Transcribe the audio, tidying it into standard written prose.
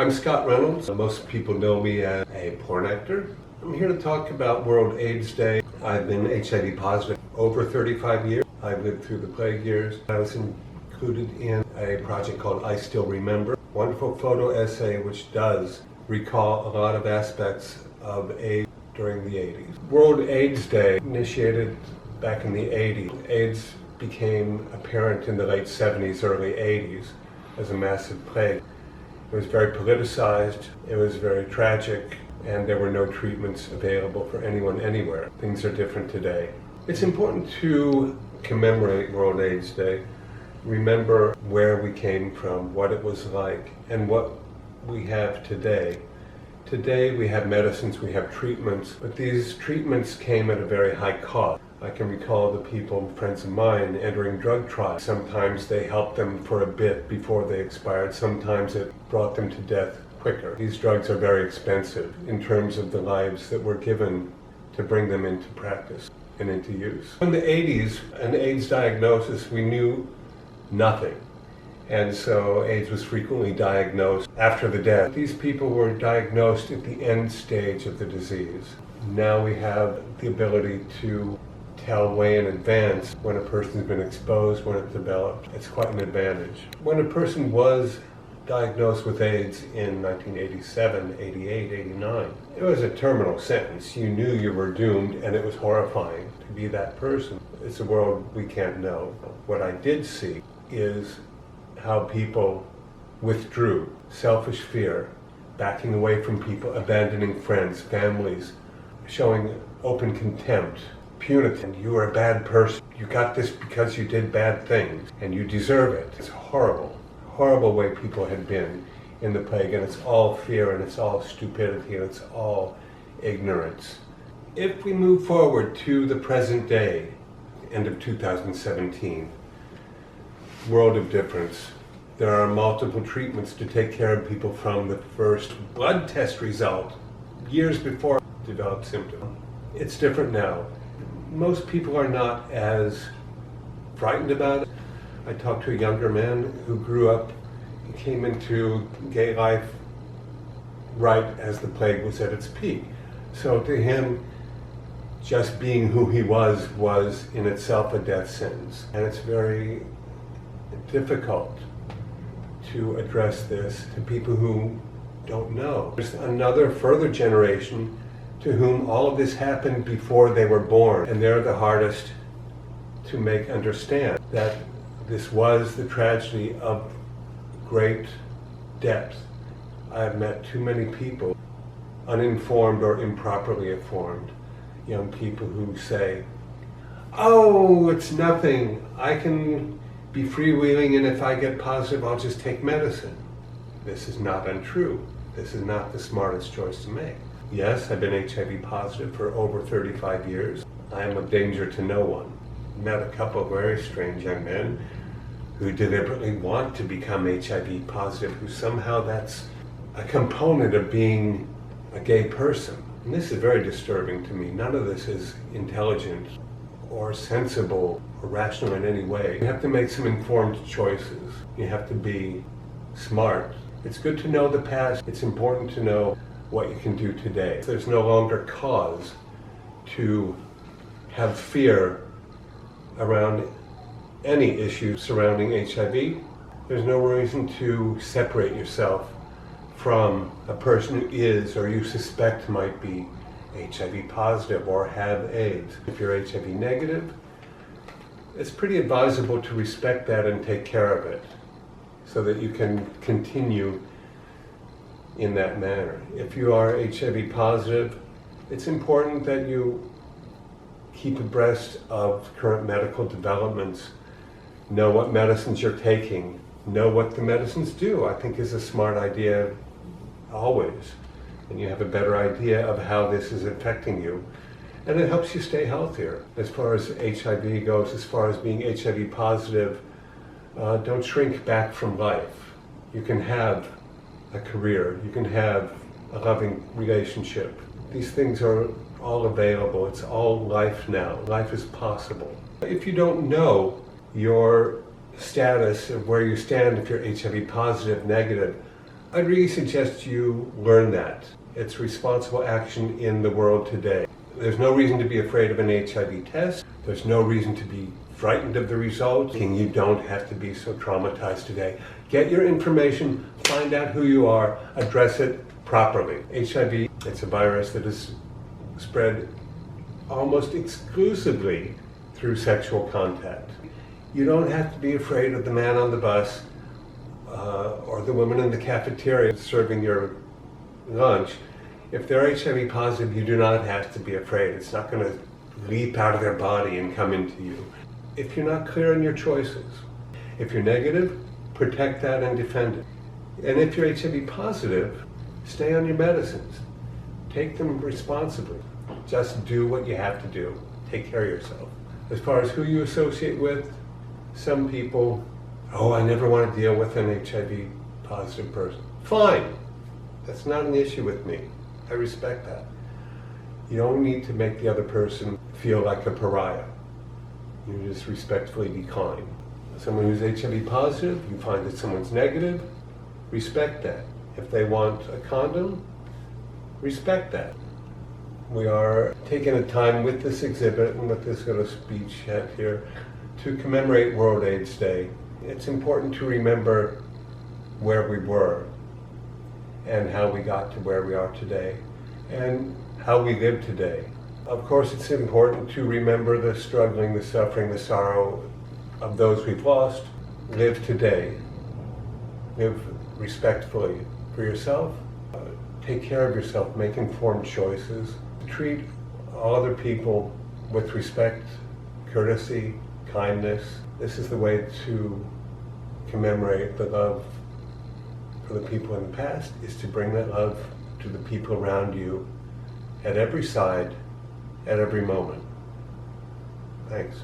I'm Scott Reynolds. Most people know me as a porn actor. I'm here to talk about World AIDS Day. I've been HIV positive over 35 years. I've lived through the plague years. I was included in a project called I Still Remember. Wonderful photo essay which does recall a lot of aspects of AIDS during the 80s. World AIDS Day initiated back in the 80s. AIDS became apparent in the late 70s, early 80s as a massive plague. It was very politicized, it was very tragic, and there were no treatments available for anyone anywhere. Things are different today. It's important to commemorate World AIDS Day, remember where we came from, what it was like, and what we have today. Today we have medicines, we have treatments, but these treatments came at a very high cost. I can recall the people, friends of mine, entering drug trials. Sometimes they helped them for a bit before they expired. Sometimes it brought them to death quicker. These drugs are very expensive in terms of the lives that were given to bring them into practice and into use. In the 80s, an AIDS diagnosis, we knew nothing. And so AIDS was frequently diagnosed after the death. These people were diagnosed at the end stage of the disease. Now we have the ability to tell way in advance when a person's been exposed, when it developed. It's quite an advantage. When a person was diagnosed with AIDS in 1987, 88, 89, it was a terminal sentence. You knew you were doomed, and it was horrifying to be that person. It's a world we can't know. What I did see is how people withdrew, selfish fear, backing away from people, abandoning friends, families, showing open contempt, punitive. You are a bad person. You got this because you did bad things, and you deserve it. It's horrible, horrible way people had been in the plague, and it's all fear, and it's all stupidity, and it's all ignorance. If we move forward to the present day, end of 2017, world of difference. There are multiple treatments to take care of people from the first blood test result, years before developed symptoms. It's different now. Most people are not as frightened about it. I talked to a younger man who grew up, he came into gay life right as the plague was at its peak. So to him, just being who he was in itself a death sentence. And it's very difficult to address this to people who don't know. There's another further generation to whom all of this happened before they were born, and they're the hardest to make understand that this was the tragedy of great depth. I have met too many people, uninformed or improperly informed, young people who say, "Oh, it's nothing, I can be freewheeling, and if I get positive, I'll just take medicine." This is not untrue. This is not the smartest choice to make. Yes, I've been HIV positive for over 35 years. I am a danger to no one. Met a couple of very strange young men who deliberately want to become HIV positive, who somehow that's a component of being a gay person. And this is very disturbing to me. None of this is intelligent or sensible or rational in any way. You have to make some informed choices. You have to be smart. It's good to know the past. It's important to know what you can do today. There's no longer cause to have fear around any issue surrounding HIV. There's no reason to separate yourself from a person who is or you suspect might be HIV positive or have AIDS. If you're HIV negative, it's pretty advisable to respect that and take care of it so that you can continue in that manner. If you are HIV positive, it's important that you keep abreast of current medical developments, know what medicines you're taking, know what the medicines do. I think is a smart idea always. And you have a better idea of how this is affecting you. And it helps you stay healthier. As far as HIV goes, as far as being HIV positive, don't shrink back from life. You can have a career, you can have a loving relationship. These things are all available. It's all life now. Life is possible. If you don't know your status of where you stand, if you're HIV positive, negative, I'd really suggest you learn that. It's responsible action in the world today. There's no reason to be afraid of an HIV test. There's no reason to be frightened of the results. You don't have to be so traumatized today. Get your information, find out who you are, address it properly. HIV, it's a virus that is spread almost exclusively through sexual contact. You don't have to be afraid of the man on the bus or the woman in the cafeteria serving your lunch. If they're HIV positive, you do not have to be afraid. It's not going to leap out of their body and come into you. If you're not clear on your choices, if you're negative, protect that and defend it. And if you're HIV positive, stay on your medicines. Take them responsibly. Just do what you have to do. Take care of yourself. As far as who you associate with, some people, oh, I never want to deal with an HIV positive person. Fine. That's not an issue with me. I respect that. You don't need to make the other person feel like a pariah. You just respectfully be kind. Someone who's HIV positive, you find that someone's negative, respect that. If they want a condom, respect that. We are taking a time with this exhibit and with this little speech here to commemorate World AIDS Day. It's important to remember where we were and how we got to where we are today and how we live today. Of course, it's important to remember the struggling, the suffering, the sorrow of those we've lost. Live today. Live respectfully for yourself. Take care of yourself. Make informed choices. Treat all other people with respect, courtesy, kindness. This is the way to commemorate the love for the people in the past, is to bring that love to the people around you at every side, at every moment. Thanks.